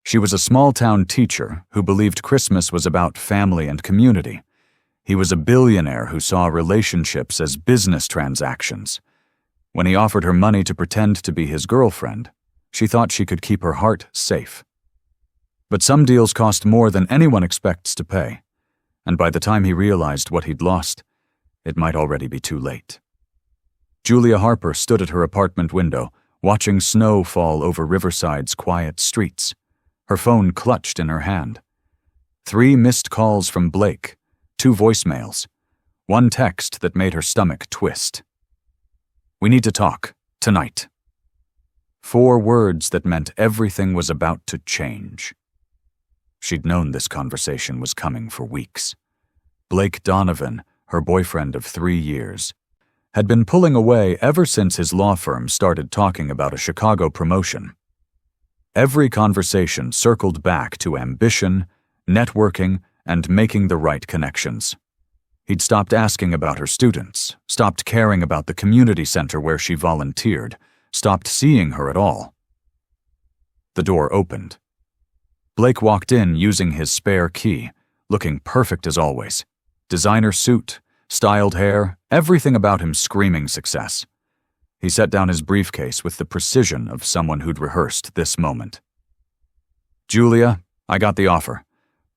She was a small-town teacher who believed Christmas was about family and community. He was a billionaire who saw relationships as business transactions. When he offered her money to pretend to be his girlfriend, she thought she could keep her heart safe. But some deals cost more than anyone expects to pay, and by the time he realized what he'd lost, it might already be too late. Julia Harper stood at her apartment window, watching snow fall over Riverside's quiet streets, her phone clutched in her hand. 3 missed calls from Blake, 2 voicemails, 1 text that made her stomach twist. "We need to talk, tonight." 4 words that meant everything was about to change. She'd known this conversation was coming for weeks. Blake Donovan, her boyfriend of 3 years, had been pulling away ever since his law firm started talking about a Chicago promotion. Every conversation circled back to ambition, networking, and making the right connections. He'd stopped asking about her students, stopped caring about the community center where she volunteered, stopped seeing her at all. The door opened. Blake walked in using his spare key, looking perfect as always. Designer suit, styled hair, everything about him screaming success. He set down his briefcase with the precision of someone who'd rehearsed this moment. "Julia, I got the offer.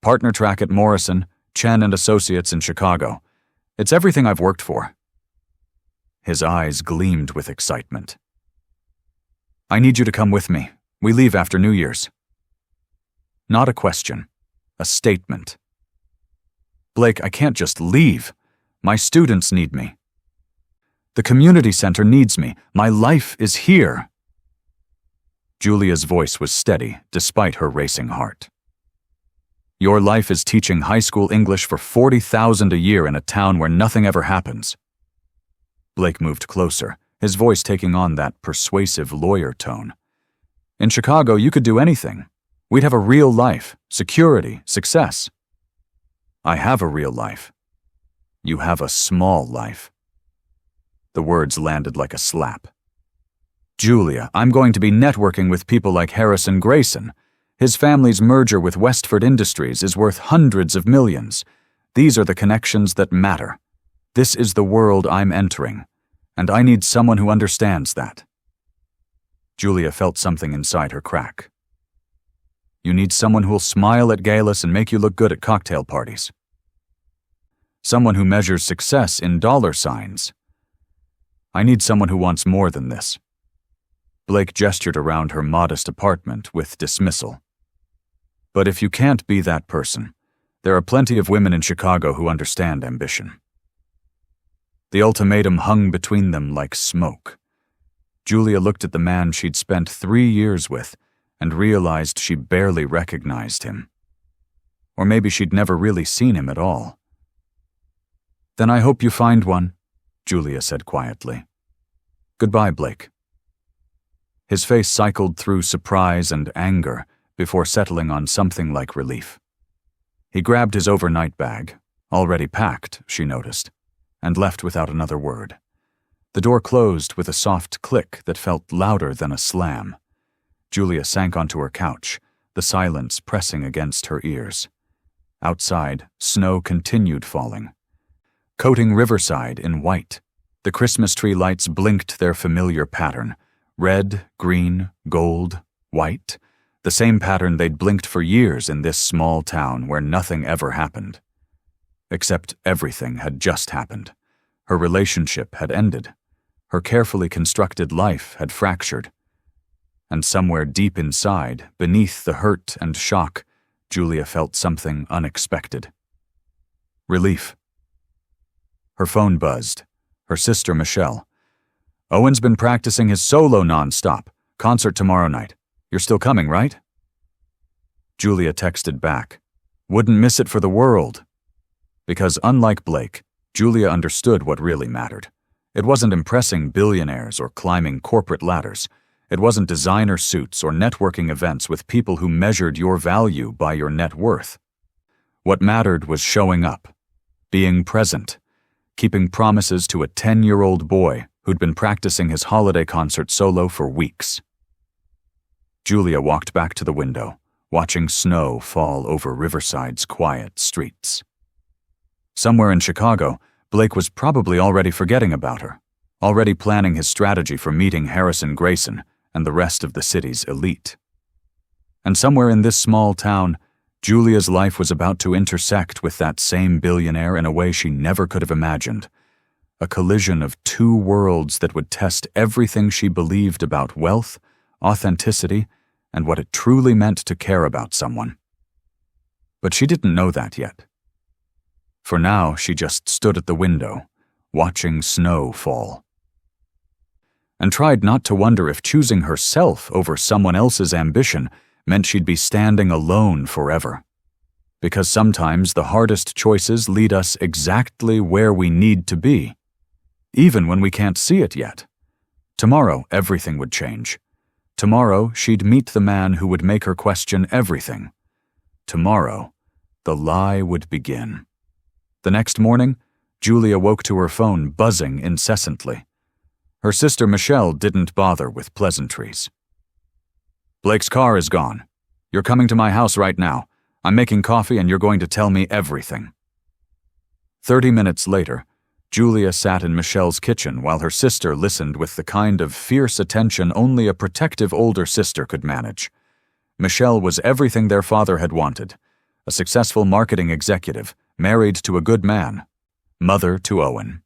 Partner track at Morrison, Chen and Associates in Chicago. It's everything I've worked for." His eyes gleamed with excitement. "I need you to come with me. We leave after New Year's." Not a question, a statement. "Blake, I can't just leave. My students need me. The community center needs me. My life is here." Julia's voice was steady, despite her racing heart. "Your life is teaching high school English for $40,000 a year in a town where nothing ever happens." Blake moved closer, his voice taking on that persuasive lawyer tone. "In Chicago, you could do anything. We'd have a real life, security, success." "I have a real life. You have a small life." The words landed like a slap. "Julia, I'm going to be networking with people like Harrison Grayson. His family's merger with Westford Industries is worth hundreds of millions. These are the connections that matter. This is the world I'm entering, and I need someone who understands that." Julia felt something inside her crack. "You need someone who'll smile at galas and make you look good at cocktail parties. Someone who measures success in dollar signs. I need someone who wants more than this." Blake gestured around her modest apartment with dismissal. "But if you can't be that person, there are plenty of women in Chicago who understand ambition." The ultimatum hung between them like smoke. Julia looked at the man she'd spent 3 years with and realized she barely recognized him. Or maybe she'd never really seen him at all. "Then I hope you find one," Julia said quietly. "Goodbye, Blake." His face cycled through surprise and anger before settling on something like relief. He grabbed his overnight bag, already packed, she noticed, and left without another word. The door closed with a soft click that felt louder than a slam. Julia sank onto her couch, the silence pressing against her ears. Outside, snow continued falling, coating Riverside in white. The Christmas tree lights blinked their familiar pattern, red, green, gold, white, the same pattern they'd blinked for years in this small town where nothing ever happened. Except everything had just happened. Her relationship had ended. Her carefully constructed life had fractured. And somewhere deep inside, beneath the hurt and shock, Julia felt something unexpected. Relief. Her phone buzzed. Her sister Michelle. "Owen's been practicing his solo non-stop. Concert tomorrow night. You're still coming, right?" Julia texted back. "Wouldn't miss it for the world." Because unlike Blake, Julia understood what really mattered. It wasn't impressing billionaires or climbing corporate ladders. It wasn't designer suits or networking events with people who measured your value by your net worth. What mattered was showing up, being present, keeping promises to a 10-year-old boy who'd been practicing his holiday concert solo for weeks. Julia walked back to the window, watching snow fall over Riverside's quiet streets. Somewhere in Chicago, Blake was probably already forgetting about her, already planning his strategy for meeting Harrison Grayson and the rest of the city's elite. And somewhere in this small town, Julia's life was about to intersect with that same billionaire in a way she never could have imagined. A collision of two worlds that would test everything she believed about wealth, authenticity, and what it truly meant to care about someone. But she didn't know that yet. For now, she just stood at the window, watching snow fall, and tried not to wonder if choosing herself over someone else's ambition meant she'd be standing alone forever. Because sometimes the hardest choices lead us exactly where we need to be, even when we can't see it yet. Tomorrow, everything would change. Tomorrow, she'd meet the man who would make her question everything. Tomorrow, the lie would begin. The next morning, Julia woke to her phone buzzing incessantly. Her sister Michelle didn't bother with pleasantries. "Blake's car is gone. You're coming to my house right now. I'm making coffee and you're going to tell me everything." 30 minutes later, Julia sat in Michelle's kitchen while her sister listened with the kind of fierce attention only a protective older sister could manage. Michelle was everything their father had wanted: a successful marketing executive, married to a good man, mother to Owen.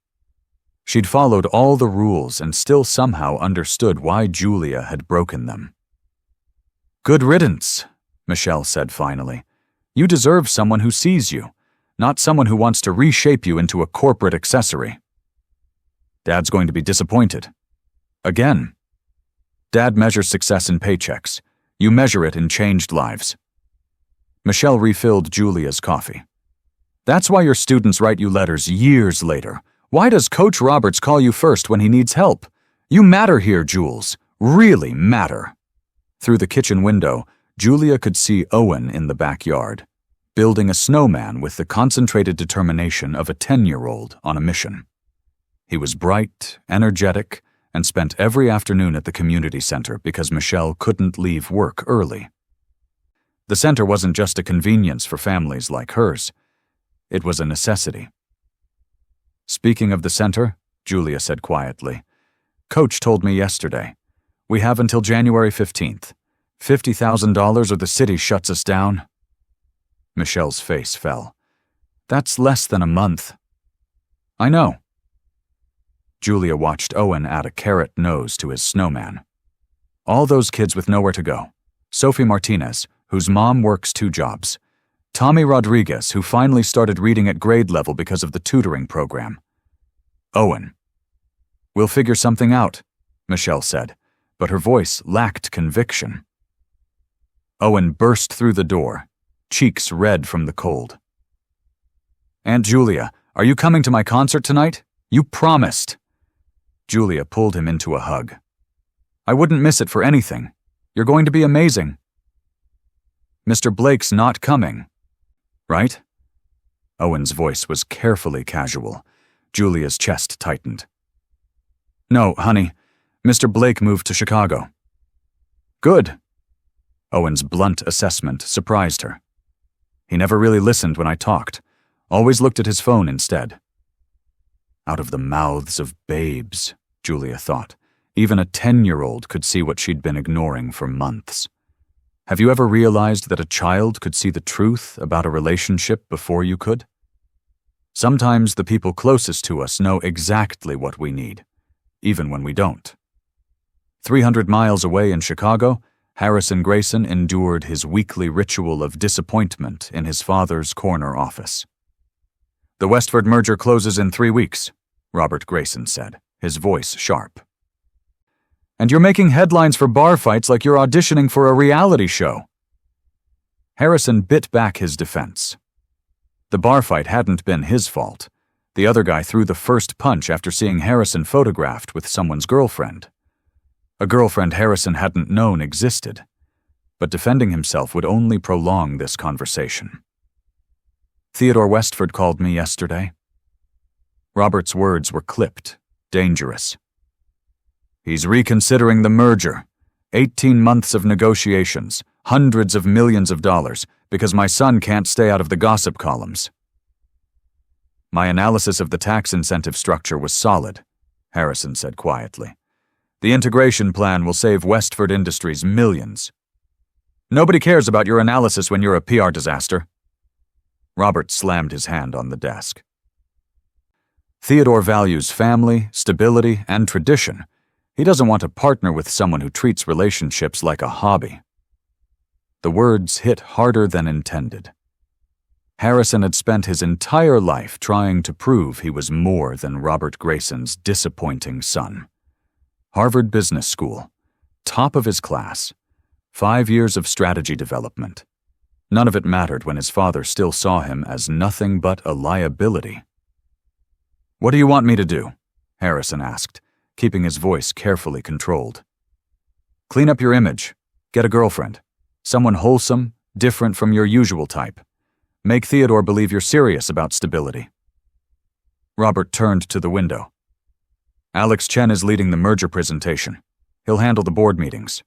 She'd followed all the rules and still somehow understood why Julia had broken them. "Good riddance," Michelle said finally. "You deserve someone who sees you, not someone who wants to reshape you into a corporate accessory." "Dad's going to be disappointed." "Again." "Dad measures success in paychecks. You measure it in changed lives." Michelle refilled Julia's coffee. "That's why your students write you letters years later. Why does Coach Roberts call you first when he needs help? You matter here, Jules. Really matter." Through the kitchen window, Julia could see Owen in the backyard, building a snowman with the concentrated determination of a 10-year-old on a mission. He was bright, energetic, and spent every afternoon at the community center because Michelle couldn't leave work early. The center wasn't just a convenience for families like hers. It was a necessity. "Speaking of the center," Julia said quietly, "Coach told me yesterday. We have until January 15th. $50,000 or the city shuts us down." Michelle's face fell. "That's less than a month." "I know." Julia watched Owen add a carrot nose to his snowman. "All those kids with nowhere to go. Sophie Martinez, whose mom works 2 jobs. Tommy Rodriguez, who finally started reading at grade level because of the tutoring program. Owen." "We'll figure something out," Michelle said, but her voice lacked conviction. Owen burst through the door, cheeks red from the cold. "Aunt Julia, are you coming to my concert tonight? You promised." Julia pulled him into a hug. "I wouldn't miss it for anything. You're going to be amazing." "Mr. Blake's not coming, right?" Owen's voice was carefully casual. Julia's chest tightened. "No, honey. Mr. Blake moved to Chicago." "Good." Owen's blunt assessment surprised her. He never really listened when I talked, always looked at his phone instead. Out of the mouths of babes, Julia thought. Even a 10-year-old could see what she'd been ignoring for months. Have you ever realized that a child could see the truth about a relationship before you could? Sometimes the people closest to us know exactly what we need, even when we don't. 300 miles away in Chicago, Harrison Grayson endured his weekly ritual of disappointment in his father's corner office. "The Westford merger closes in 3 weeks, Robert Grayson said, his voice sharp. "And you're making headlines for bar fights like you're auditioning for a reality show." Harrison bit back his defense. The bar fight hadn't been his fault. The other guy threw the first punch after seeing Harrison photographed with someone's girlfriend. A girlfriend Harrison hadn't known existed. But defending himself would only prolong this conversation. "Theodore Westford called me yesterday." Robert's words were clipped, dangerous. "He's reconsidering the merger. 18 months of negotiations, Hundreds of millions of dollars, because my son can't stay out of the gossip columns. My analysis of the tax incentive structure was solid, Harrison said quietly. The integration plan will save Westford Industries millions. Nobody cares about your analysis when you're a PR disaster. Robert slammed his hand on the desk. Theodore values family, stability, and tradition. He doesn't want to partner with someone who treats relationships like a hobby. The words hit harder than intended. Harrison had spent his entire life trying to prove he was more than Robert Grayson's disappointing son. Harvard Business School, top of his class, 5 years of strategy development. None of it mattered when his father still saw him as nothing but a liability. "What do you want me to do?" Harrison asked, keeping his voice carefully controlled. "Clean up your image. Get a girlfriend. Someone wholesome, different from your usual type. Make Theodore believe you're serious about stability." Robert turned to the window. "Alex Chen is leading the merger presentation. He'll handle the board meetings."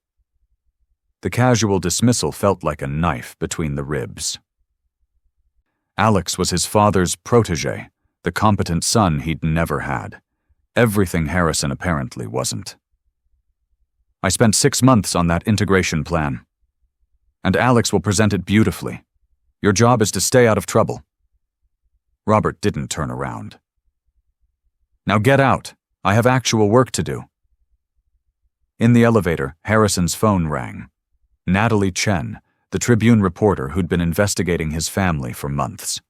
The casual dismissal felt like a knife between the ribs. Alex was his father's protégé, the competent son he'd never had. Everything Harrison apparently wasn't. "I spent 6 months on that integration plan. And Alex will present it beautifully. Your job is to stay out of trouble." Robert didn't turn around. "Now get out. I have actual work to do." In the elevator, Harrison's phone rang. Natalie Chen, the Tribune reporter who'd been investigating his family for months.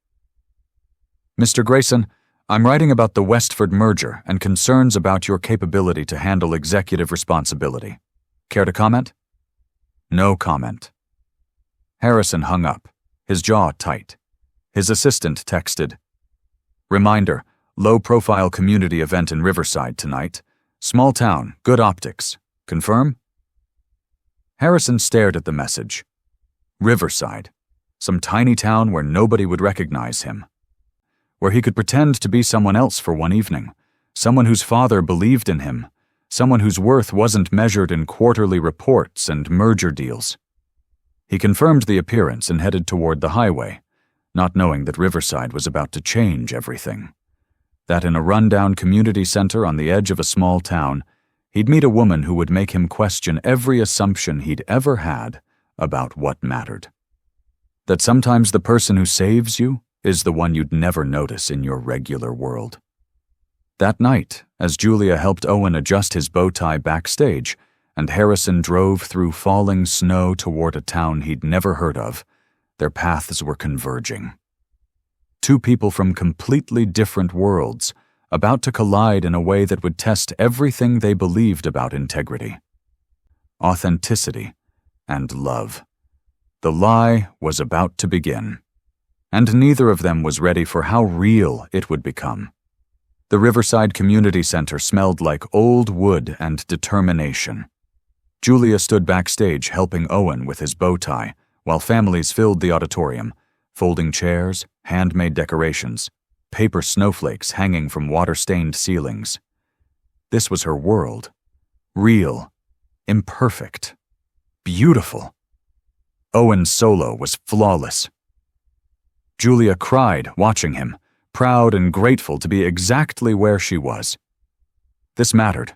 "Mr. Grayson, I'm writing about the Westford merger and concerns about your capability to handle executive responsibility. Care to comment?" No comment. Harrison hung up, his jaw tight. His assistant texted, "Reminder, low-profile community event in Riverside tonight. Small town, good optics. Confirm?" Harrison stared at the message. Riverside, some tiny town where nobody would recognize him. Where he could pretend to be someone else for one evening, someone whose father believed in him, someone whose worth wasn't measured in quarterly reports and merger deals. He confirmed the appearance and headed toward the highway, not knowing that Riverside was about to change everything. That in a rundown community center on the edge of a small town, he'd meet a woman who would make him question every assumption he'd ever had about what mattered. That sometimes the person who saves you is the one you'd never notice in your regular world. That night, as Julia helped Owen adjust his bow tie backstage, and Harrison drove through falling snow toward a town he'd never heard of, their paths were converging. Two people from completely different worlds, about to collide in a way that would test everything they believed about integrity. Authenticity and love. The lie was about to begin, and neither of them was ready for how real it would become. The Riverside Community Center smelled like old wood and determination. Julia stood backstage helping Owen with his bow tie, while families filled the auditorium, folding chairs, handmade decorations, paper snowflakes hanging from water-stained ceilings. This was her world. Real, imperfect, beautiful. Owen's solo was flawless. Julia cried watching him, proud and grateful to be exactly where she was. This mattered.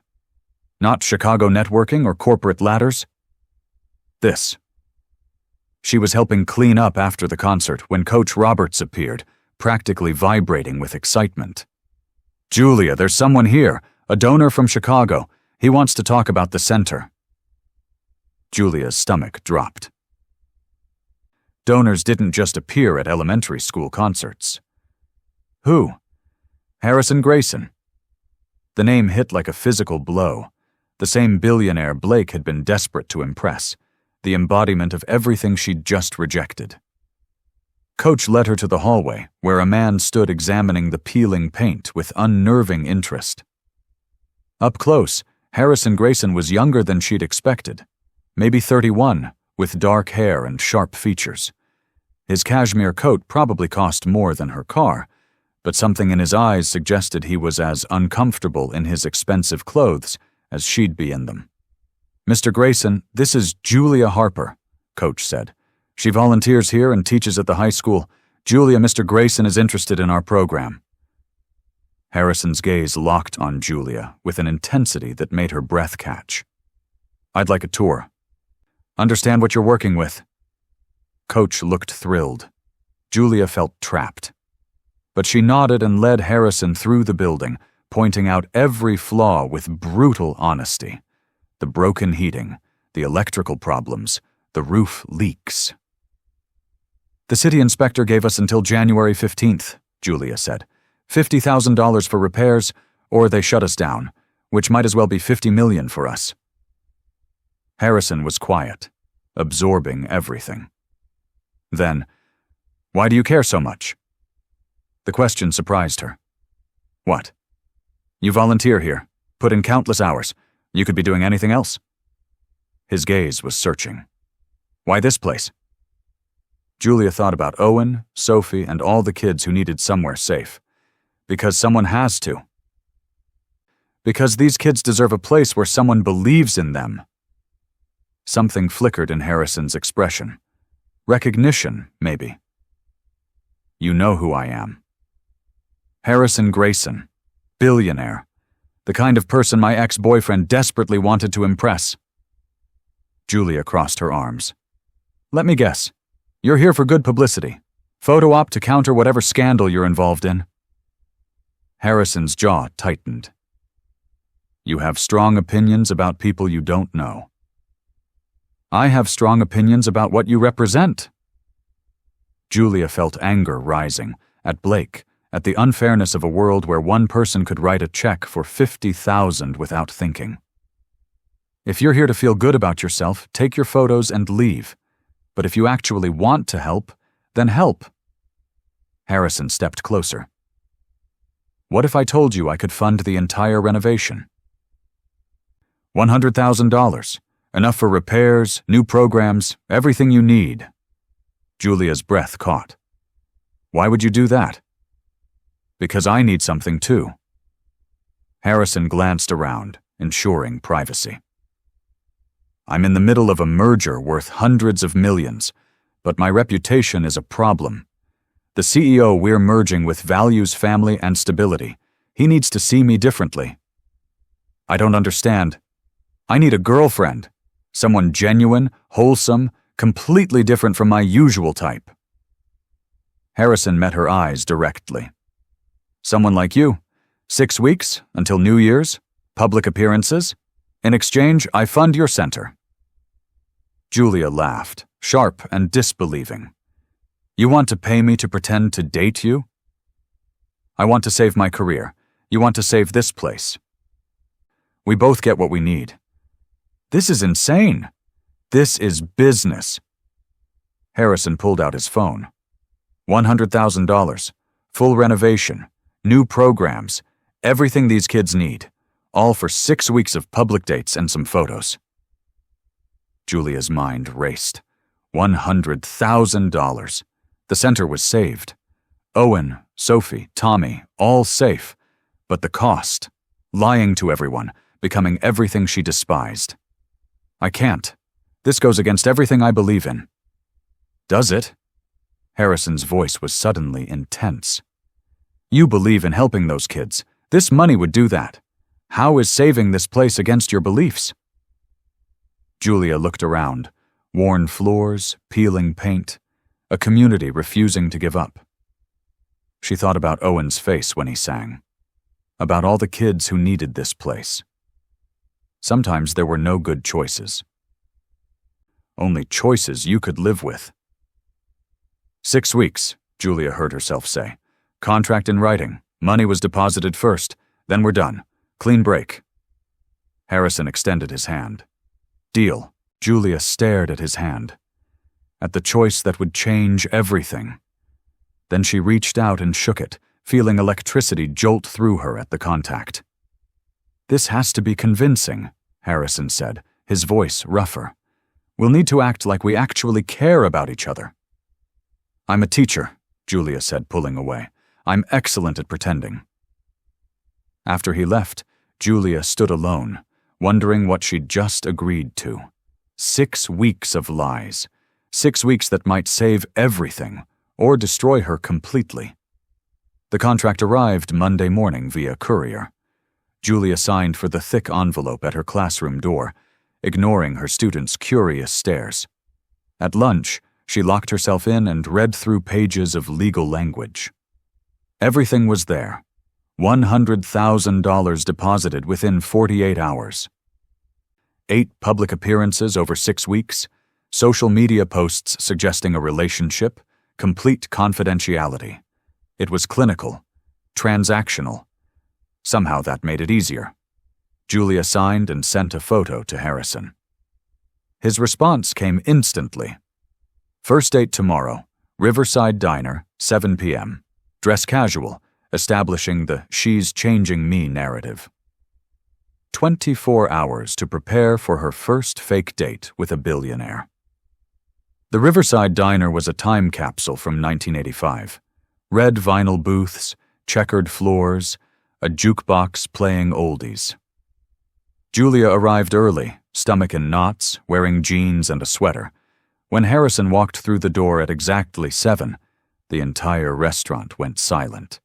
Not Chicago networking or corporate ladders. This. She was helping clean up after the concert when Coach Roberts appeared, practically vibrating with excitement. "Julia, there's someone here, a donor from Chicago. He wants to talk about the center." Julia's stomach dropped. Donors didn't just appear at elementary school concerts. Who? Harrison Grayson. The name hit like a physical blow. The same billionaire Blake had been desperate to impress, the embodiment of everything she'd just rejected. Coach led her to the hallway, where a man stood examining the peeling paint with unnerving interest. Up close, Harrison Grayson was younger than she'd expected, maybe 31, with dark hair and sharp features. His cashmere coat probably cost more than her car, but something in his eyes suggested he was as uncomfortable in his expensive clothes as she'd be in them. "Mr. Grayson, this is Julia Harper, Coach said. "She volunteers here and teaches at the high school. Julia, Mr. Grayson is interested in our program." Harrison's gaze locked on Julia with an intensity that made her breath catch. "I'd like a tour. Understand what you're working with." Coach looked thrilled. Julia felt trapped. But she nodded and led Harrison through the building, pointing out every flaw with brutal honesty. The broken heating, the electrical problems, the roof leaks. "The city inspector gave us until January 15th, Julia said. $50,000 for repairs, or they shut us down, which might as well be $50 million for us." Harrison was quiet, absorbing everything. Then, "Why do you care so much?" The question surprised her. "What? You volunteer here, put in countless hours. You could be doing anything else." His gaze was searching. "Why this place?" Julia thought about Owen, Sophie, and all the kids who needed somewhere safe. Because someone has to. Because these kids deserve a place where someone believes in them. Something flickered in Harrison's expression. Recognition, maybe. "You know who I am. Harrison Grayson, billionaire, the kind of person my ex-boyfriend desperately wanted to impress." Julia crossed her arms. "Let me guess. You're here for good publicity. Photo op to counter whatever scandal you're involved in." Harrison's jaw tightened. "You have strong opinions about people you don't know." "I have strong opinions about what you represent." Julia felt anger rising, at Blake, at the unfairness of a world where one person could write a check for $50,000 without thinking. "If you're here to feel good about yourself, take your photos and leave. But if you actually want to help, then help." Harrison stepped closer. "What if I told you I could fund the entire renovation?" $100,000, enough for repairs, new programs, everything you need." Julia's breath caught. "Why would you do that?" "Because I need something too." Harrison glanced around, ensuring privacy. "I'm in the middle of a merger worth hundreds of millions, but my reputation is a problem. The CEO we're merging with values family and stability. He needs to see me differently." "I don't understand. I need a girlfriend. Someone genuine, wholesome, completely different from my usual type." Harrison met her eyes directly. "Someone like you. 6 weeks, until New Year's, public appearances. In exchange, I fund your center." Julia laughed, sharp and disbelieving. "You want to pay me to pretend to date you?" "I want to save my career. You want to save this place. We both get what we need." "This is insane. This is business." Harrison pulled out his phone. $100,000, full renovation, new programs, everything these kids need, all for 6 weeks of public dates and some photos. Julia's mind raced. $100,000. The center was saved. Owen, Sophie, Tommy, all safe. But the cost, lying to everyone, becoming everything she despised. "I can't. This goes against everything I believe in." "Does it?" Harrison's voice was suddenly intense. "You believe in helping those kids. This money would do that. How is saving this place against your beliefs?" Julia looked around. Worn floors, peeling paint, a community refusing to give up. She thought about Owen's face when he sang, about all the kids who needed this place. Sometimes there were no good choices. Only choices you could live with. 6 weeks, Julia heard herself say. Contract in writing. Money was deposited first. Then we're done. Clean break. Harrison extended his hand. Deal. Julia stared at his hand. At the choice that would change everything. Then she reached out and shook it, feeling electricity jolt through her at the contact. "This has to be convincing," Harrison said, his voice rougher. "We'll need to act like we actually care about each other." "I'm a teacher," Julia said, pulling away. "I'm excellent at pretending." After he left, Julia stood alone, wondering what she'd just agreed to. 6 weeks of lies, 6 weeks that might save everything or destroy her completely. The contract arrived Monday morning via courier. Julia signed for the thick envelope at her classroom door, ignoring her students' curious stares. At lunch, she locked herself in and read through pages of legal language. Everything was there. $100,000 deposited within 48 hours. 8 public appearances over 6 weeks, social media posts suggesting a relationship, complete confidentiality. It was clinical, transactional. Somehow that made it easier. Julia signed and sent a photo to Harrison. His response came instantly. First date tomorrow, Riverside Diner, 7 p.m. Dress casual, establishing the she's changing me narrative. 24 hours to prepare for her first fake date with a billionaire. The Riverside Diner was a time capsule from 1985. Red vinyl booths, checkered floors, a jukebox playing oldies. Julia arrived early, stomach in knots, wearing jeans and a sweater. When Harrison walked through the door at exactly 7, the entire restaurant went silent.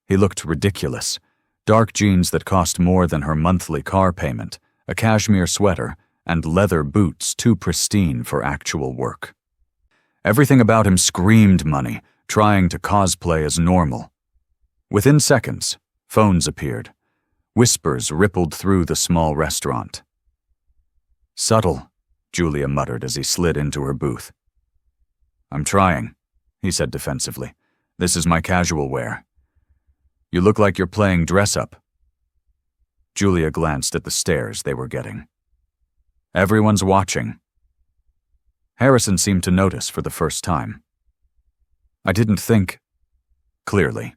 He looked ridiculous. Dark jeans that cost more than her monthly car payment, a cashmere sweater, and leather boots too pristine for actual work. Everything about him screamed money, trying to cosplay as normal. Within seconds, phones appeared. Whispers rippled through the small restaurant. "Subtle," Julia muttered as he slid into her booth. "I'm trying," he said defensively. "This is my casual wear." "You look like you're playing dress-up." Julia glanced at the stares they were getting. "Everyone's watching." Harrison seemed to notice for the first time. "I didn't think—" Clearly.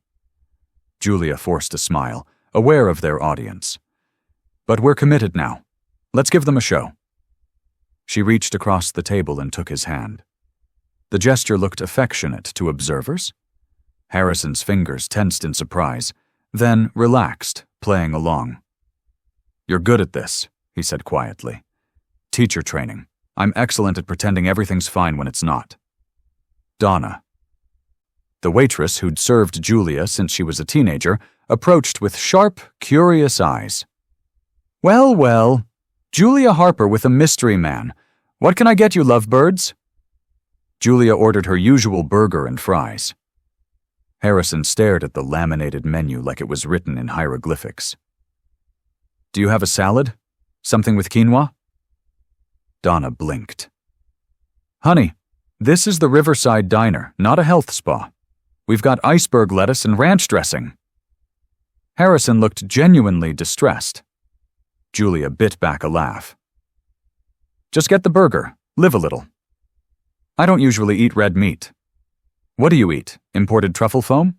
Julia forced a smile, aware of their audience. "But we're committed now. Let's give them a show." She reached across the table and took his hand. The gesture looked affectionate to observers. Harrison's fingers tensed in surprise, then relaxed, playing along. "You're good at this," he said quietly. "Teacher training. I'm excellent at pretending everything's fine when it's not." Donna. The waitress who'd served Julia since she was a teenager approached with sharp, curious eyes. "Well, well, Julia Harper with a mystery man. What can I get you, lovebirds?" Julia ordered her usual burger and fries. Harrison stared at the laminated menu like it was written in hieroglyphics. "Do you have a salad? Something with quinoa?" Donna blinked. "Honey, this is the Riverside Diner, not a health spa. We've got iceberg lettuce and ranch dressing." Harrison looked genuinely distressed. Julia bit back a laugh. "Just get the burger. Live a little. I don't usually eat red meat." "What do you eat? Imported truffle foam?"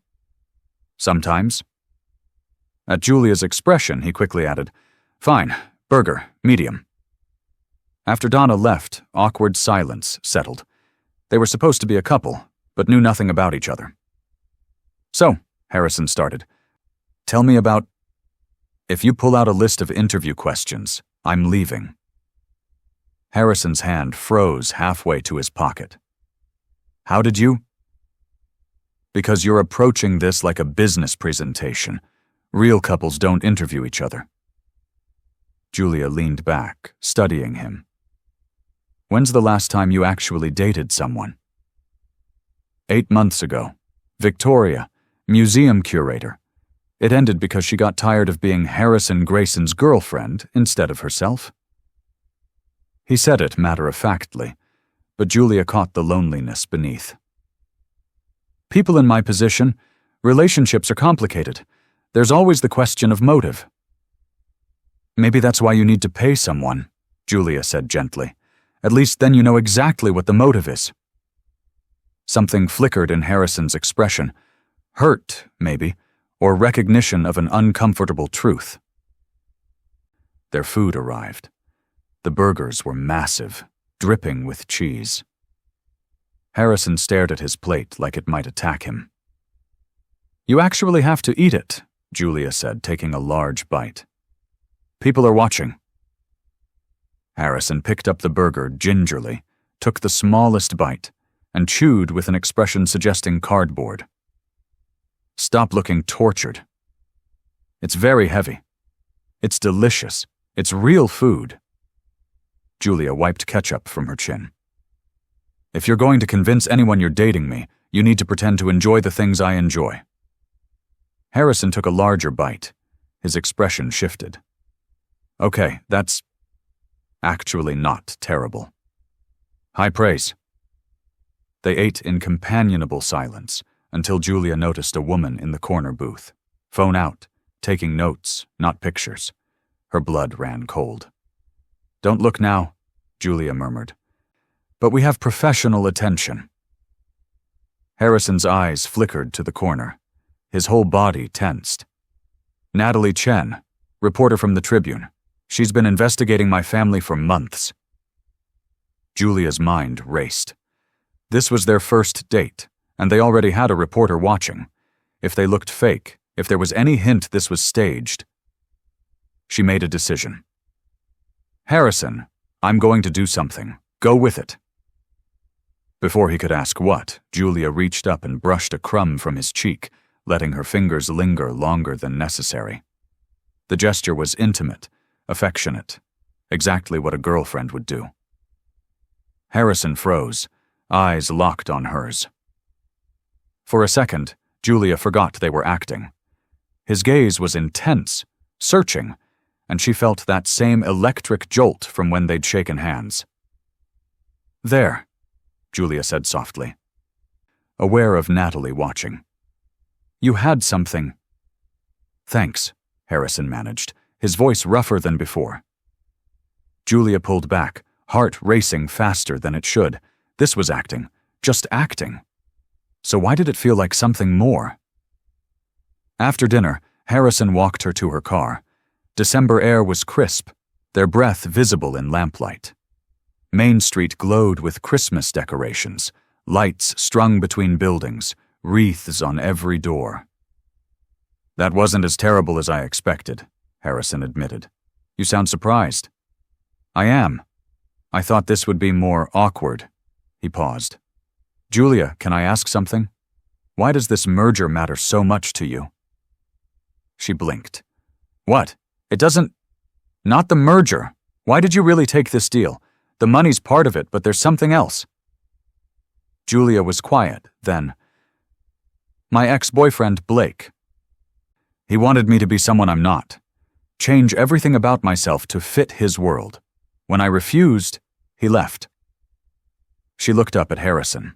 "Sometimes." At Julia's expression, he quickly added, "Fine, burger, medium." After Donna left, awkward silence settled. They were supposed to be a couple, but knew nothing about each other. "So," Harrison started, "tell me about—" "If you pull out a list of interview questions, I'm leaving." Harrison's hand froze halfway to his pocket. "How did you—" "Because you're approaching this like a business presentation. Real couples don't interview each other." Julia leaned back, studying him. "When's the last time you actually dated someone?" 8 months ago. Victoria, museum curator. It ended because she got tired of being Harrison Grayson's girlfriend instead of herself. He said it matter-of-factly, but Julia caught the loneliness beneath. "People in my position, relationships are complicated. There's always the question of motive." "Maybe that's why you need to pay someone," Julia said gently. "At least then you know exactly what the motive is." Something flickered in Harrison's expression. Hurt, maybe, or recognition of an uncomfortable truth. Their food arrived. The burgers were massive, dripping with cheese. Harrison stared at his plate like it might attack him. "You actually have to eat it," Julia said, taking a large bite. "People are watching." Harrison picked up the burger gingerly, took the smallest bite, and chewed with an expression suggesting cardboard. "Stop looking tortured. It's very heavy. It's delicious. It's real food." Julia wiped ketchup from her chin. "If you're going to convince anyone you're dating me, you need to pretend to enjoy the things I enjoy." Harrison took a larger bite. His expression shifted. "Okay, that's actually not terrible." "High praise." They ate in companionable silence until Julia noticed a woman in the corner booth, phone out, taking notes, not pictures. Her blood ran cold. "Don't look now," Julia murmured. "But we have professional attention." Harrison's eyes flickered to the corner. His whole body tensed. "Natalie Chen, reporter from the Tribune. She's been investigating my family for months." Julia's mind raced. This was their first date, and they already had a reporter watching. If they looked fake, if there was any hint this was staged. She made a decision. "Harrison, I'm going to do something. Go with it." Before he could ask what, Julia reached up and brushed a crumb from his cheek, letting her fingers linger longer than necessary. The gesture was intimate, affectionate, exactly what a girlfriend would do. Harrison froze, eyes locked on hers. For a second, Julia forgot they were acting. His gaze was intense, searching, and she felt that same electric jolt from when they'd shaken hands. "There," Julia said softly, aware of Natalie watching. "You had something." "Thanks," Harrison managed, his voice rougher than before. Julia pulled back, heart racing faster than it should. This was acting, just acting. So why did it feel like something more? After dinner, Harrison walked her to her car. December air was crisp, their breath visible in lamplight. Main Street glowed with Christmas decorations, lights strung between buildings, wreaths on every door. "That wasn't as terrible as I expected," Harrison admitted. "You sound surprised." "I am. I thought this would be more awkward." He paused. "Julia, can I ask something? Why does this merger matter so much to you?" She blinked. "What? It doesn't... Not the merger. Why did you really take this deal? The money's part of it, but there's something else." Julia was quiet, then. "My ex-boyfriend, Blake. He wanted me to be someone I'm not. Change everything about myself to fit his world. When I refused, he left." She looked up at Harrison.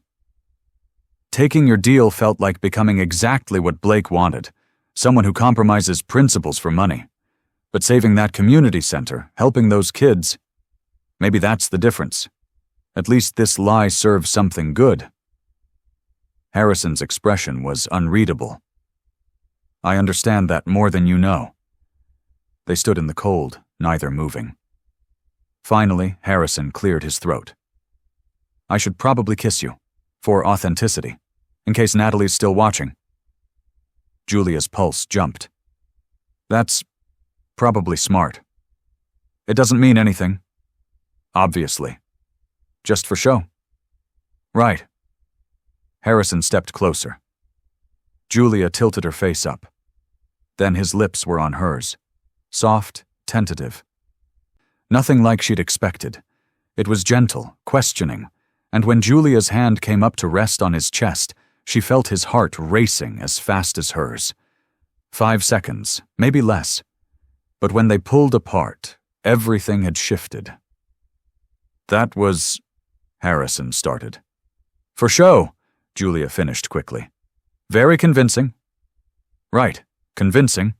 "Taking your deal felt like becoming exactly what Blake wanted, someone who compromises principles for money. But saving that community center, helping those kids, maybe that's the difference. At least this lie serves something good." Harrison's expression was unreadable. "I understand that more than you know." They stood in the cold, neither moving. Finally, Harrison cleared his throat. "I should probably kiss you, for authenticity, in case Natalie's still watching." Julia's pulse jumped. "That's probably smart. It doesn't mean anything. Obviously. Just for show." "Right." Harrison stepped closer. Julia tilted her face up. Then his lips were on hers, soft, tentative. Nothing like she'd expected. It was gentle, questioning, and when Julia's hand came up to rest on his chest, she felt his heart racing as fast as hers. 5 seconds, maybe less. But when they pulled apart, everything had shifted. "That was..." Harrison started. "For show," Julia finished quickly. "Very convincing." "Right, convincing."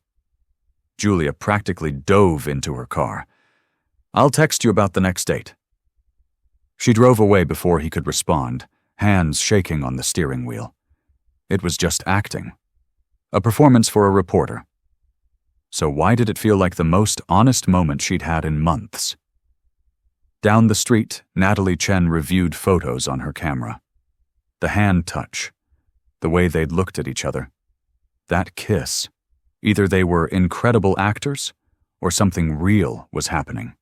Julia practically dove into her car. "I'll text you about the next date." She drove away before he could respond, hands shaking on the steering wheel. It was just acting. A performance for a reporter. So why did it feel like the most honest moment she'd had in months? Down the street, Natalie Chen reviewed photos on her camera. The hand touch, the way they'd looked at each other. That kiss. Either they were incredible actors, or something real was happening.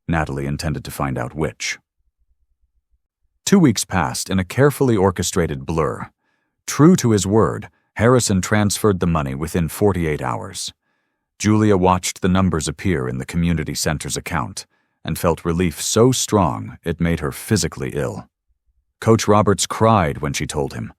Natalie intended to find out which. 2 weeks passed in a carefully orchestrated blur. True to his word, Harrison transferred the money within 48 hours. Julia watched the numbers appear in the community center's account and felt relief so strong it made her physically ill. Coach Roberts cried when she told him.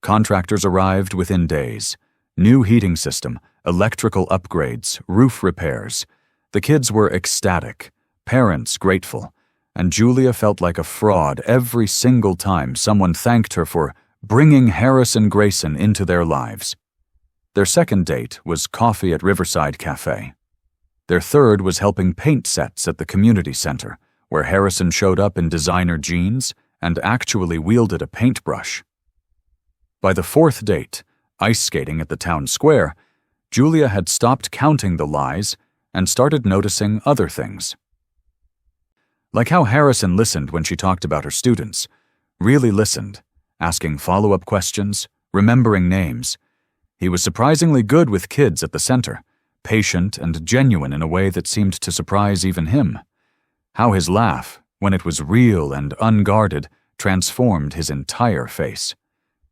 Contractors arrived within days. New heating system, electrical upgrades, roof repairs. The kids were ecstatic, parents grateful, and Julia felt like a fraud every single time someone thanked her for bringing Harrison Grayson into their lives. Their second date was coffee at Riverside Cafe. Their third was helping paint sets at the community center, where Harrison showed up in designer jeans and actually wielded a paintbrush. By the fourth date, ice skating at the town square, Julia had stopped counting the lies and started noticing other things. Like how Harrison listened when she talked about her students, really listened, asking follow-up questions, remembering names. He was surprisingly good with kids at the center, patient and genuine in a way that seemed to surprise even him. How his laugh, when it was real and unguarded, transformed his entire face.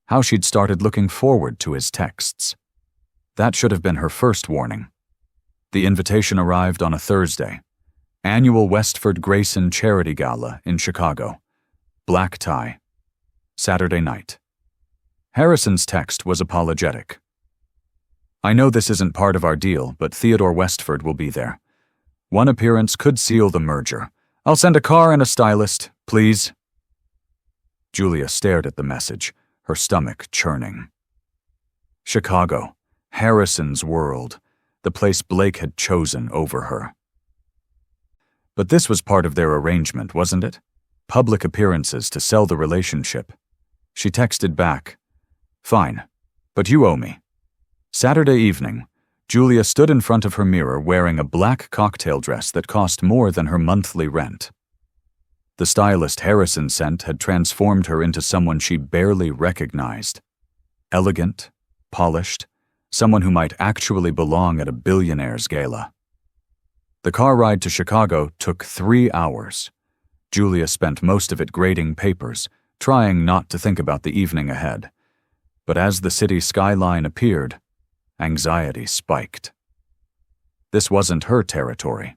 How she'd started looking forward to his texts. That should have been her first warning. The invitation arrived on a Thursday. Annual Westford Grayson Charity Gala in Chicago. Black tie. Saturday night. Harrison's text was apologetic. I know this isn't part of our deal, but Theodore Westford will be there. One appearance could seal the merger. I'll send a car and a stylist, please. Julia stared at the message, her stomach churning. Chicago, Harrison's world, the place Blake had chosen over her. But this was part of their arrangement, wasn't it? Public appearances to sell the relationship. She texted back, "Fine, but you owe me." Saturday evening, Julia stood in front of her mirror wearing a black cocktail dress that cost more than her monthly rent. The stylist Harrison sent had transformed her into someone she barely recognized. Elegant, polished, someone who might actually belong at a Billionaire's gala. The car ride to Chicago took 3 hours. Julia spent most of it grading papers, trying not to think about the evening ahead. But as the city skyline appeared, anxiety spiked. This wasn't her territory.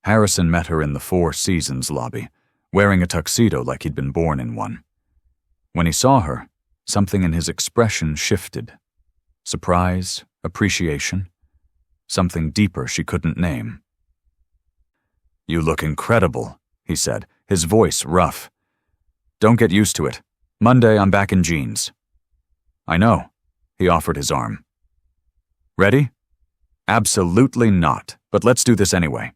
Harrison met her in the Four Seasons lobby, wearing a tuxedo like he'd been born in one. When he saw her, something in his expression shifted. Surprise, appreciation, something deeper she couldn't name. "You look incredible," he said, his voice rough. "Don't get used to it. Monday I'm back in jeans." "I know." He offered his arm. "Ready?" "Absolutely not, but let's do this anyway."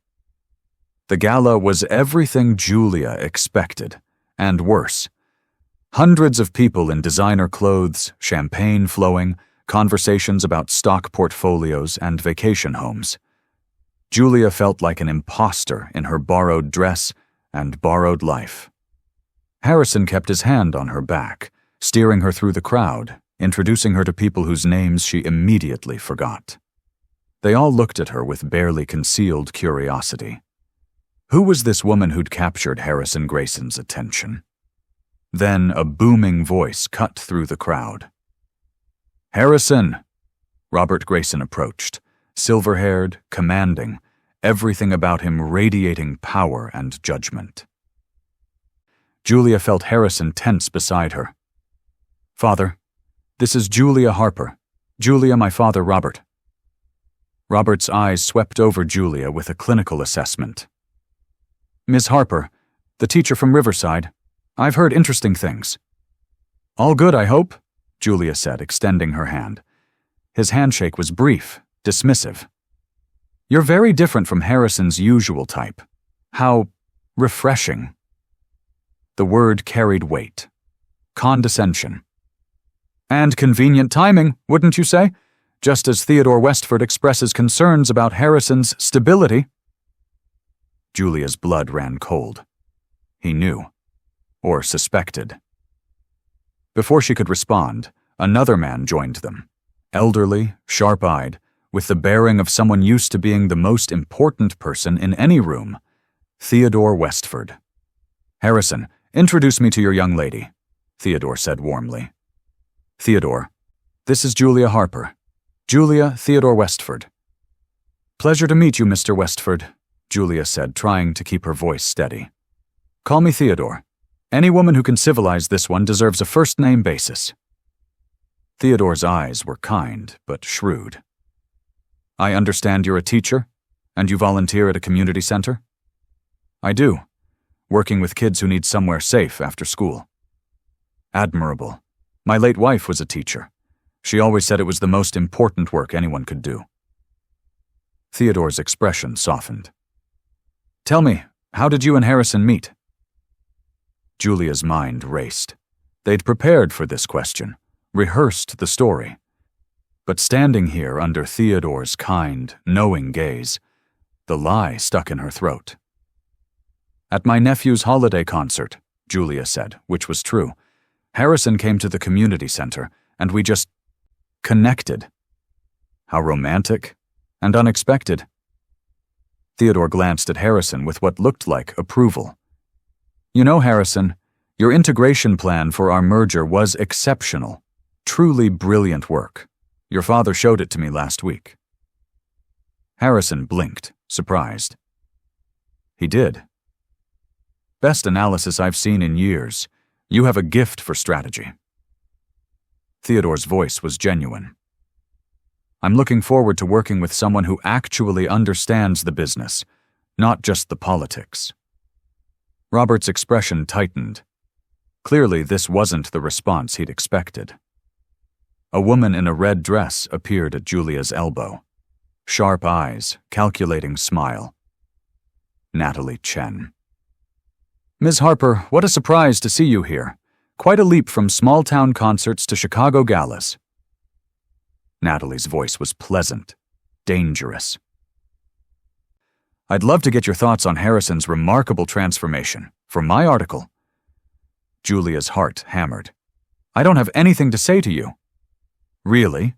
The gala was everything Julia expected, and worse. Hundreds of people in designer clothes, champagne flowing, conversations about stock portfolios and vacation homes. Julia felt like an imposter in her borrowed dress and borrowed life. Harrison kept his hand on her back, steering her through the crowd, introducing her to people whose names she immediately forgot. They all looked at her with barely concealed curiosity. Who was this woman who'd captured Harrison Grayson's attention? Then a booming voice cut through the crowd. "Harrison!" Robert Grayson approached, silver-haired, commanding, everything about him radiating power and judgment. Julia felt Harrison tense beside her. "Father, this is Julia Harper. Julia, my father, Robert." Robert's eyes swept over Julia with a clinical assessment. "Ms. Harper, the teacher from Riverside. I've heard interesting things." "All good, I hope," Julia said, extending her hand. His handshake was brief, dismissive. "You're very different from Harrison's usual type. How refreshing." The word carried weight. Condescension. "And convenient timing, wouldn't you say? Just as Theodore Westford expresses concerns about Harrison's stability." Julia's blood ran cold. He knew. Or suspected. Before she could respond, another man joined them. Elderly, sharp-eyed, with the bearing of someone used to being the most important person in any room. Theodore Westford. "Harrison, Introduce me to your young lady, Theodore said warmly. Theodore, this is Julia Harper. Julia Theodore Westford. Pleasure to meet you, Mr. Westford, Julia said, trying to keep her voice steady. Call me Theodore. Any woman who can civilize this one deserves a first-name basis. Theodore's eyes were kind, but shrewd. I understand you're a teacher, and you volunteer at a community center? I do, working with kids who need somewhere safe after school. Admirable. My late wife was a teacher. She always said it was the most important work anyone could do. Theodore's expression softened. Tell me, how did you and Harrison meet? Julia's mind raced. They'd prepared for this question, rehearsed the story. But standing here under Theodore's kind, knowing gaze, the lie stuck in her throat. At my nephew's holiday concert, Julia said, which was true. Harrison came to the community center, and we just connected. How romantic and unexpected. Theodore glanced at Harrison with what looked like approval. You know, Harrison, your integration plan for our merger was exceptional. Truly brilliant work. Your father showed it to me last week. Harrison blinked, surprised. He did. Best analysis I've seen in years. You have a gift for strategy. Theodore's voice was genuine. I'm looking forward to working with someone who actually understands the business, not just the politics. Robert's expression tightened. Clearly, this wasn't the response he'd expected. A woman in a red dress appeared at Julia's elbow. Sharp eyes, calculating smile. Natalie Chen. Ms. Harper, what a surprise to see you here. Quite a leap from small-town concerts to Chicago galas. Natalie's voice was pleasant, dangerous. I'd love to get your thoughts on Harrison's remarkable transformation. For my article. Julia's heart hammered. I don't have anything to say to you. Really?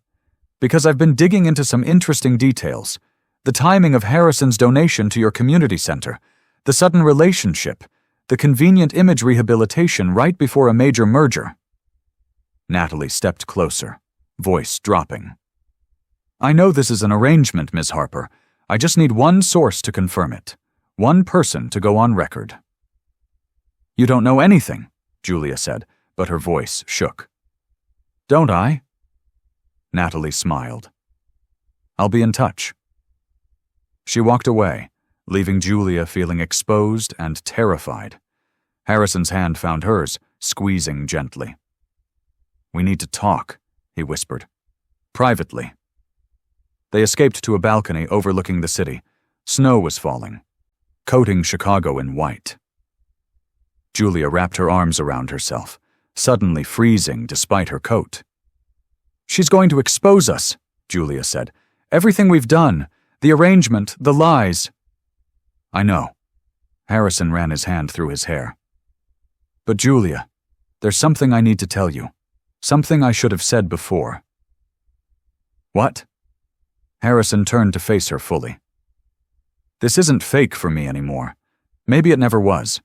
Because I've been digging into some interesting details. The timing of Harrison's donation to your community center, the sudden relationship, the convenient image rehabilitation right before a major merger. Natalie stepped closer, voice dropping. I know this is an arrangement, Ms. Harper. I just need one source to confirm it. One person to go on record. You don't know anything, Julia said, but her voice shook. Don't I? Natalie smiled. I'll be in touch. She walked away, leaving Julia feeling exposed and terrified. Harrison's hand found hers, squeezing gently. We need to talk, he whispered. Privately. They escaped to a balcony overlooking the city. Snow was falling, coating Chicago in white. Julia wrapped her arms around herself, suddenly freezing despite her coat. She's going to expose us, Julia said. Everything we've done, the arrangement, the lies. I know. Harrison ran his hand through his hair. But Julia, there's something I need to tell you. Something I should have said before. What? Harrison turned to face her fully. This isn't fake for me anymore. Maybe it never was.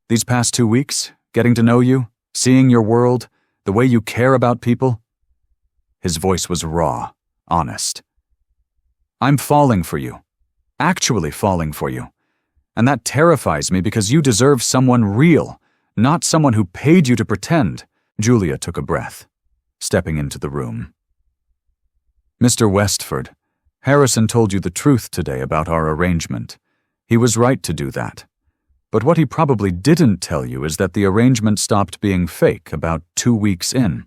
These past 2 weeks, getting to know you, seeing your world, the way you care about people. His voice was raw, honest. I'm falling for you. Actually falling for you. And that terrifies me because you deserve someone real, not someone who paid you to pretend. Julia took a breath, stepping into the room. Mr. Westford, Harrison told you the truth today about our arrangement. He was right to do that. But what he probably didn't tell you is that the arrangement stopped being fake about 2 weeks in.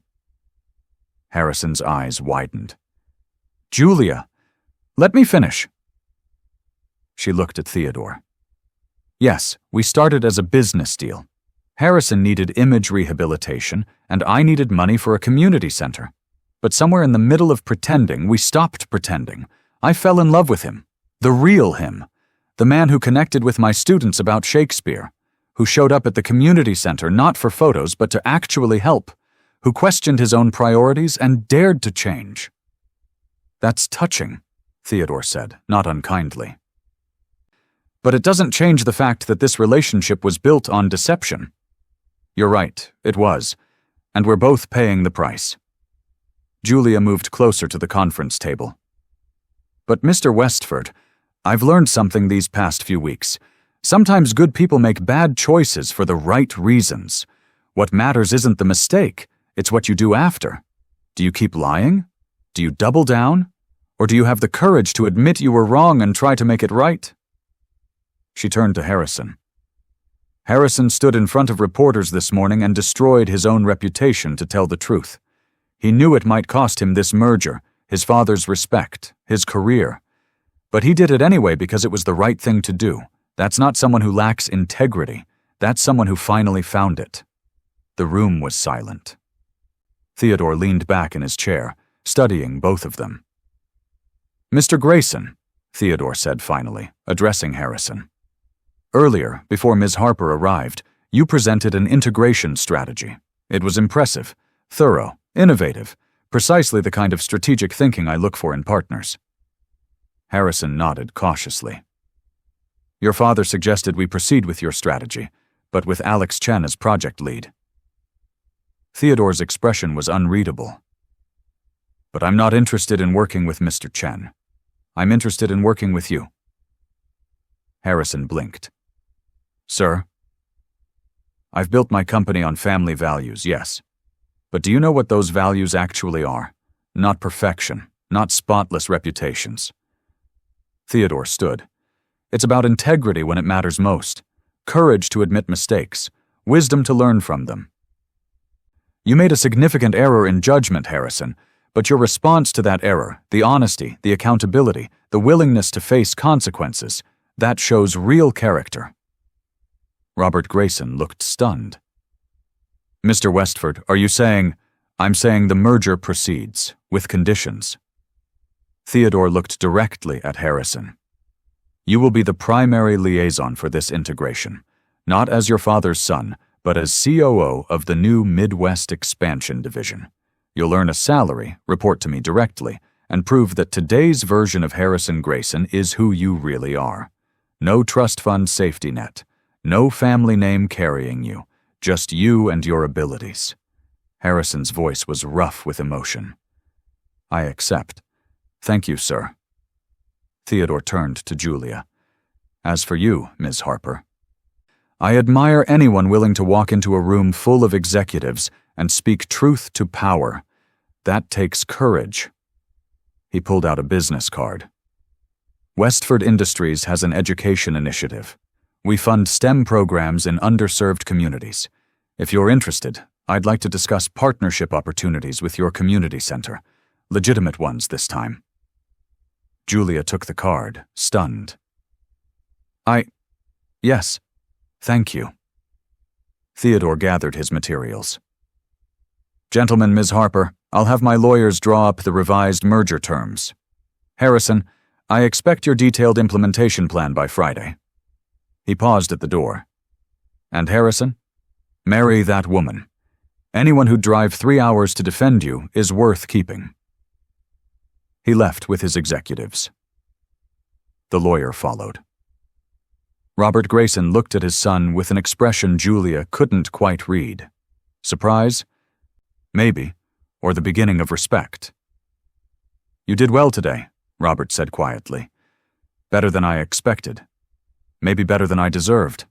Harrison's eyes widened. Julia, let me finish. She looked at Theodore. Yes, we started as a business deal. Harrison needed image rehabilitation, and I needed money for a community center. But somewhere in the middle of pretending, we stopped pretending. I fell in love with him. The real him. The man who connected with my students about Shakespeare. Who showed up at the community center not for photos but to actually help. Who questioned his own priorities and dared to change. That's touching, Theodore said, not unkindly. But it doesn't change the fact that this relationship was built on deception. You're right, it was. And we're both paying the price. Julia moved closer to the conference table. But Mr. Westford, I've learned something these past few weeks. Sometimes good people make bad choices for the right reasons. What matters isn't the mistake, it's what you do after. Do you keep lying? Do you double down? Or do you have the courage to admit you were wrong and try to make it right? She turned to Harrison. Harrison stood in front of reporters this morning and destroyed his own reputation to tell the truth. He knew it might cost him this merger, his father's respect, his career. But he did it anyway because it was the right thing to do. That's not someone who lacks integrity. That's someone who finally found it. The room was silent. Theodore leaned back in his chair, studying both of them. Mr. Grayson, Theodore said finally, addressing Harrison. Earlier, before Ms. Harper arrived, you presented an integration strategy. It was impressive, thorough, innovative, precisely the kind of strategic thinking I look for in partners. Harrison nodded cautiously. Your father suggested we proceed with your strategy, but with Alex Chen as project lead. Theodore's expression was unreadable. But I'm not interested in working with Mr. Chen. I'm interested in working with you. Harrison blinked. Sir? I've built my company on family values, yes. But do you know what those values actually are? Not perfection, not spotless reputations. Theodore stood. It's about integrity when it matters most, courage to admit mistakes, wisdom to learn from them. You made a significant error in judgment, Harrison, but your response to that error, the honesty, the accountability, the willingness to face consequences, that shows real character. Robert Grayson looked stunned. Mr. Westford, are you saying, I'm saying the merger proceeds, with conditions. Theodore looked directly at Harrison. You will be the primary liaison for this integration, not as your father's son, but as COO of the new Midwest Expansion Division. You'll earn a salary, report to me directly, and prove that today's version of Harrison Grayson is who you really are. No trust fund safety net, no family name carrying you, just you and your abilities. Harrison's voice was rough with emotion. I accept. Thank you, sir. Theodore turned to Julia. As for you, Ms. Harper, I admire anyone willing to walk into a room full of executives and speak truth to power. That takes courage. He pulled out a business card. Westford Industries has an education initiative. We fund STEM programs in underserved communities. If you're interested, I'd like to discuss partnership opportunities with your community center. Legitimate ones this time. Julia took the card, stunned. Yes, thank you. Theodore gathered his materials. Gentlemen, Ms. Harper, I'll have my lawyers draw up the revised merger terms. Harrison, I expect your detailed implementation plan by Friday. He paused at the door. And Harrison? Marry that woman. Anyone who'd drive 3 hours to defend you is worth keeping. He left with his executives. The lawyer followed. Robert Grayson looked at his son with an expression Julia couldn't quite read. Surprise? Maybe, or the beginning of respect. You did well today, Robert said quietly. Better than I expected. Maybe better than I deserved.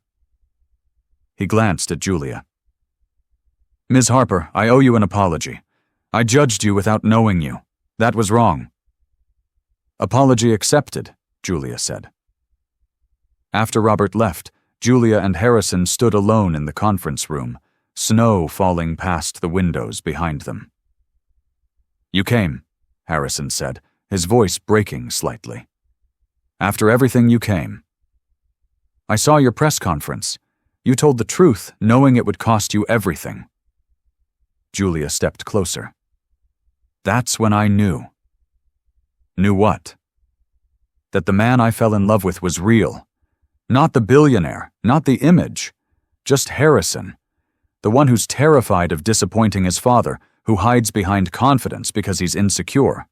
He glanced at Julia. Ms. Harper, I owe you an apology. I judged you without knowing you. That was wrong. Apology accepted, Julia said. After Robert left, Julia and Harrison stood alone in the conference room, snow falling past the windows behind them. You came, Harrison said, his voice breaking slightly. After everything, you came. I saw your press conference. You told the truth, knowing it would cost you everything. Julia stepped closer. That's when I knew. Knew what? That the man I fell in love with was real. Not the billionaire, not the image. Just Harrison. The one who's terrified of disappointing his father, who hides behind confidence because he's insecure.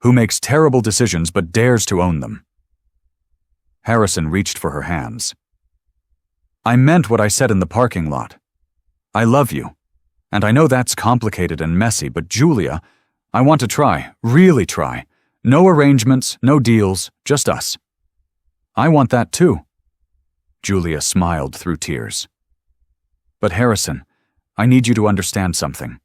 Who makes terrible decisions but dares to own them. Harrison reached for her hands. I meant what I said in the parking lot. I love you. And I know that's complicated and messy, but Julia, I want to try, really try. No arrangements, no deals, just us. I want that too. Julia smiled through tears. But Harrison, I need you to understand something.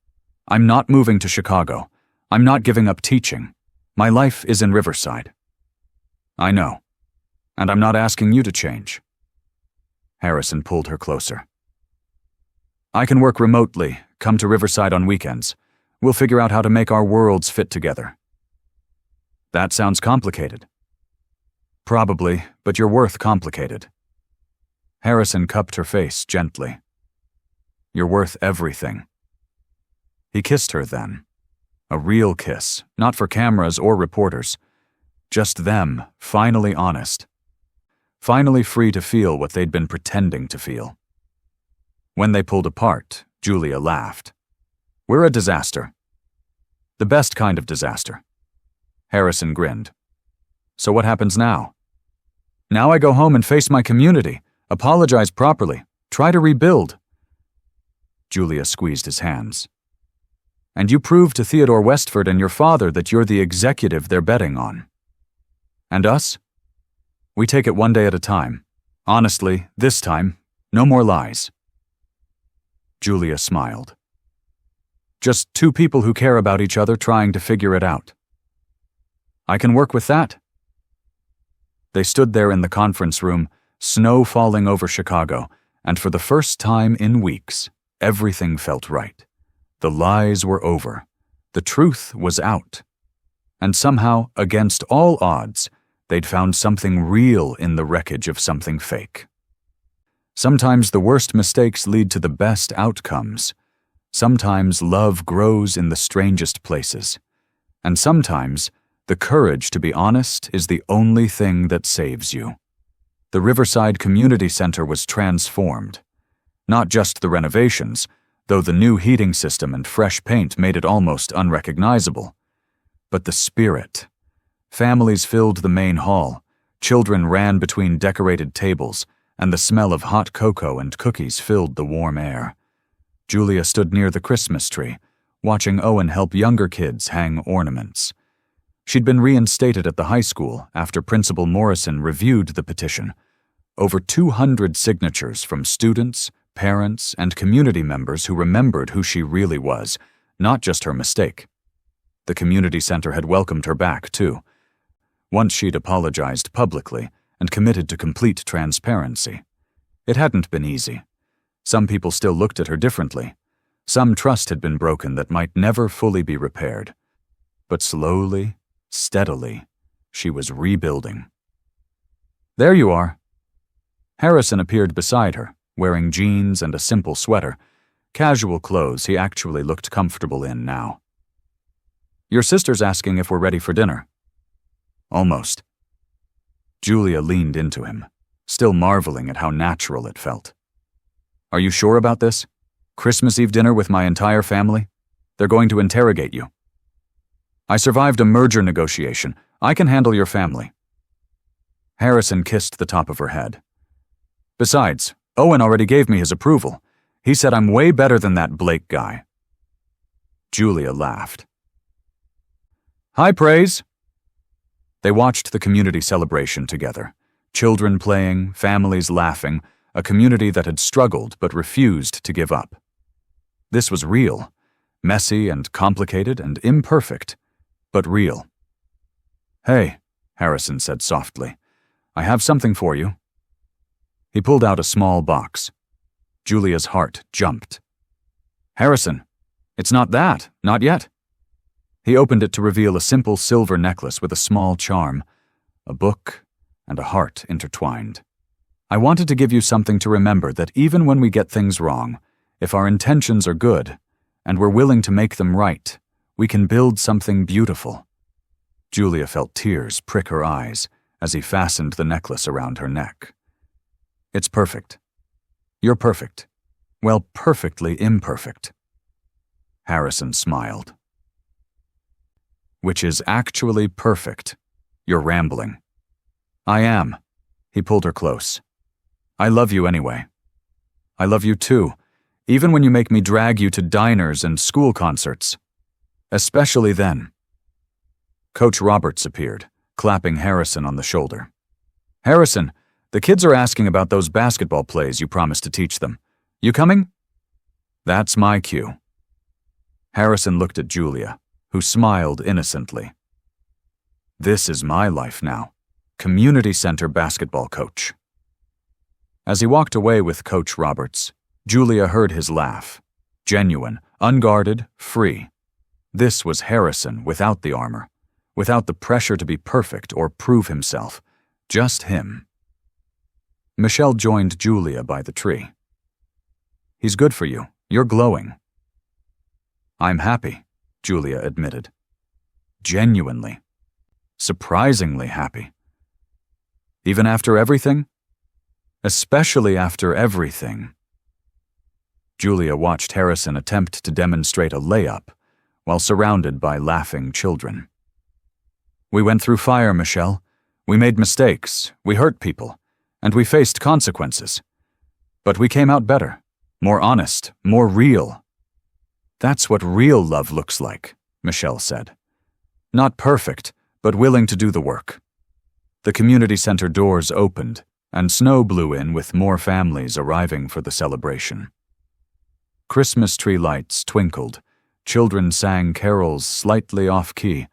I'm not moving to Chicago. I'm not giving up teaching. My life is in Riverside. I know. And I'm not asking you to change. Harrison pulled her closer. I can work remotely, come to Riverside on weekends. We'll figure out how to make our worlds fit together. That sounds complicated. Probably, but you're worth complicated. Harrison cupped her face gently. You're worth everything. He kissed her then. A real kiss, not for cameras or reporters. Just them, finally honest. Finally free to feel what they'd been pretending to feel. When they pulled apart, Julia laughed. We're a disaster. The best kind of disaster. Harrison grinned. So what happens now? Now I go home and face my community, apologize properly, try to rebuild. Julia squeezed his hands. And you prove to Theodore Westford and your father that you're the executive they're betting on. And us? We take it one day at a time. Honestly, this time, no more lies. Julia smiled. Just two people who care about each other trying to figure it out. I can work with that. They stood there in the conference room, snow falling over Chicago, and for the first time in weeks, everything felt right. The lies were over. The truth was out. And somehow, against all odds, they'd found something real in the wreckage of something fake. Sometimes the worst mistakes lead to the best outcomes. Sometimes love grows in the strangest places. And sometimes the courage to be honest is the only thing that saves you. The Riverside Community Center was transformed. Not just the renovations, though the new heating system and fresh paint made it almost unrecognizable, but the spirit. Families filled the main hall, children ran between decorated tables, and the smell of hot cocoa and cookies filled the warm air. Julia stood near the Christmas tree, watching Owen help younger kids hang ornaments. She'd been reinstated at the high school after Principal Morrison reviewed the petition. Over 200 signatures from students, parents, and community members who remembered who she really was, not just her mistake. The community center had welcomed her back, too. Once she'd apologized publicly and committed to complete transparency. It hadn't been easy. Some people still looked at her differently. Some trust had been broken that might never fully be repaired. But slowly, steadily, she was rebuilding. There you are. Harrison appeared beside her, wearing jeans and a simple sweater, casual clothes he actually looked comfortable in now. Your sister's asking if we're ready for dinner. Almost. Julia leaned into him, still marveling at how natural it felt. Are you sure about this? Christmas Eve dinner with my entire family? They're going to interrogate you. I survived a merger negotiation. I can handle your family. Harrison kissed the top of her head. Besides, Owen already gave me his approval. He said I'm way better than that Blake guy. Julia laughed. High praise. They watched the community celebration together. Children playing, families laughing, a community that had struggled but refused to give up. This was real, messy and complicated and imperfect, but real. Hey, Harrison said softly, I have something for you. He pulled out a small box. Julia's heart jumped. Harrison, it's not that, not yet. He opened it to reveal a simple silver necklace with a small charm, a book, and a heart intertwined. I wanted to give you something to remember that even when we get things wrong, if our intentions are good, and we're willing to make them right, we can build something beautiful. Julia felt tears prick her eyes as he fastened the necklace around her neck. It's perfect. You're perfect. Well, perfectly imperfect. Harrison smiled. Which is actually perfect. You're rambling. I am. He pulled her close. I love you anyway. I love you too, even when you make me drag you to diners and school concerts. Especially then. Coach Roberts appeared, clapping Harrison on the shoulder. "Harrison, the kids are asking about those basketball plays you promised to teach them. You coming?" "That's my cue." Harrison looked at Julia, who smiled innocently. "This is my life now. Community center basketball coach." As he walked away with Coach Roberts, Julia heard his laugh. Genuine, unguarded, free. This was Harrison without the armor, without the pressure to be perfect or prove himself. Just him. Michelle joined Julia by the tree. "He's good for you. You're glowing." "I'm happy," Julia admitted. Genuinely. Surprisingly happy. Even after everything? Especially after everything. Julia watched Harrison attempt to demonstrate a layup while surrounded by laughing children. "We went through fire, Michelle. We made mistakes, we hurt people, and we faced consequences. But we came out better, more honest, more real. That's what real love looks like," Michelle said. "Not perfect, but willing to do the work." The community center doors opened, and snow blew in with more families arriving for the celebration. Christmas tree lights twinkled, children sang carols slightly off-key,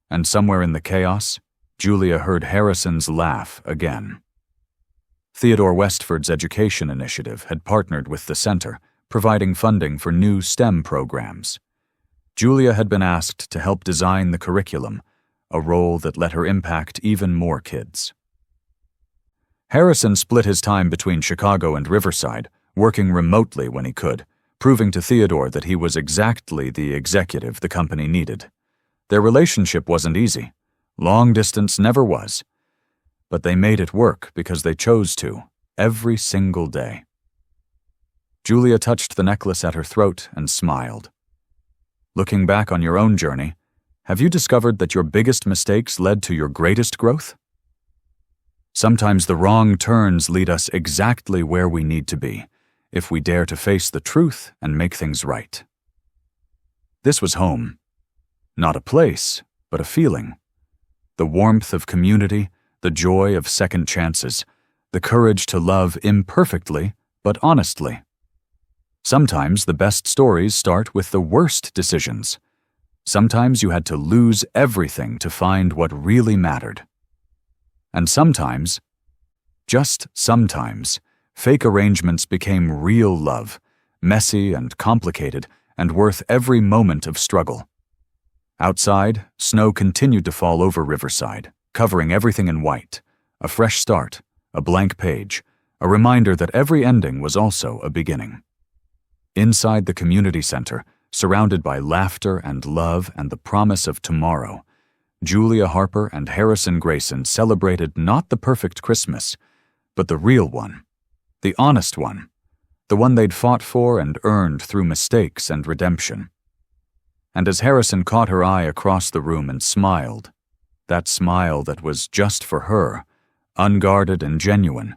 and somewhere in the chaos, Julia heard Harrison's laugh again. Theodore Westford's education initiative had partnered with the center, providing funding for new STEM programs. Julia had been asked to help design the curriculum, a role that let her impact even more kids. Harrison split his time between Chicago and Riverside, working remotely when he could, proving to Theodore that he was exactly the executive the company needed. Their relationship wasn't easy. Long distance never was. But they made it work because they chose to, every single day. Julia touched the necklace at her throat and smiled. "Looking back on your own journey, have you discovered that your biggest mistakes led to your greatest growth? Sometimes the wrong turns lead us exactly where we need to be, if we dare to face the truth and make things right." This was home. Not a place, but a feeling. The warmth of community, the joy of second chances, the courage to love imperfectly but honestly. Sometimes the best stories start with the worst decisions. Sometimes you had to lose everything to find what really mattered. And sometimes, just sometimes, fake arrangements became real love, messy and complicated and worth every moment of struggle. Outside, snow continued to fall over Riverside, covering everything in white, a fresh start, a blank page, a reminder that every ending was also a beginning. Inside the community center, surrounded by laughter and love and the promise of tomorrow, Julia Harper and Harrison Grayson celebrated not the perfect Christmas, but the real one, the honest one, the one they'd fought for and earned through mistakes and redemption. And as Harrison caught her eye across the room and smiled, that smile that was just for her, unguarded and genuine,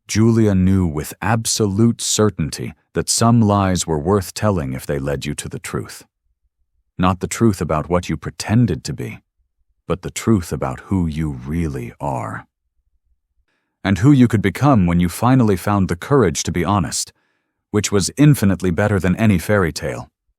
Julia knew with absolute certainty that some lies were worth telling if they led you to the truth. Not the truth about what you pretended to be, but the truth about who you really are. And who you could become when you finally found the courage to be honest, which was infinitely better than any fairy tale.